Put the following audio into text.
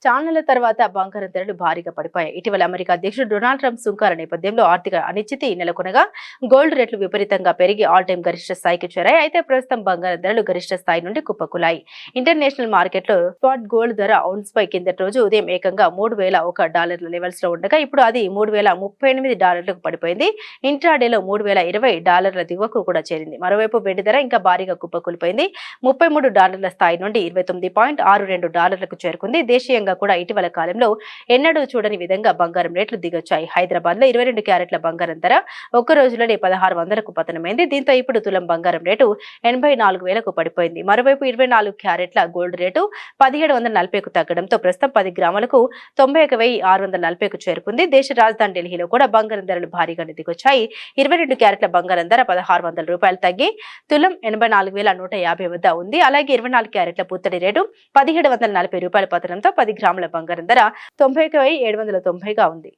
చాన్నాళ్ల తర్వాత బంగారం ధరలు భారీగా పడిపోయాయి. ఇటీవల అమెరికా అధ్యక్షుడు డొనాల్డ్ ట్రంప్ సుంకాల నేపథ్యంలో ఆర్థిక అనిశ్చితి నెలకొనగా గోల్డ్ రేట్లు విపరీతంగా పెరిగి ఆల్ టైమ్ గరిష్ట స్థాయికి చేరాయి. అయితే ప్రస్తుతం బంగారం ధరలు గరిష్ట స్థాయి నుండి కుప్పకూలాయి. ఇంటర్నేషనల్ మార్కెట్లో స్పాట్ గోల్డ్ ధర ఔన్స్ పై కిందటి రోజు ఉదయం ఏకంగా $3,001 లెవెల్స్ లో ఉండగా ఇప్పుడు అది $3,038 పడిపోయింది. ఇంట్రాడేలో $3,020 దిగువకు కూడా చేరింది. మరోవైపు వెండి ధర ఇంకా భారీగా కుప్పకూలిపోయింది. $33 స్థాయి నుండి $29.62 చేరుకుంది. దేశీయంగా కూడా ఇటీవల కాలంలో ఎన్నడూ చూడని విధంగా బంగారం రేట్లు దిగొచ్చాయి. హైదరాబాద్ లో 22 క్యారెట్ల బంగారం ధర ఒక్క రోజులోనే 1600కు పతనమైంది. దీంతో ఇప్పుడు తులం బంగారం రేటు 84,000కు పడిపోయింది. మరోవైపు 24 క్యారెట్ల గోల్డ్ రేటు 1740కు తగ్గడంతో ప్రస్తుతం 10 గ్రాములకు 91,640కు చేరుకుంది. దేశ రాజధాని ఢిల్లీలో కూడా బంగారం ధరలు భారీగానే దిగొచ్చాయి. 22 క్యారెట్ల బంగారం ధర $1,600 తగ్గి తులం 84,150 వద్ద ఉంది. అలాగే 24 క్యారెట్ల పుత్తడి రేటు $1,740 పతనంతో 10 గ్రాముల బంగారం ధర 91,790గా ఉంది.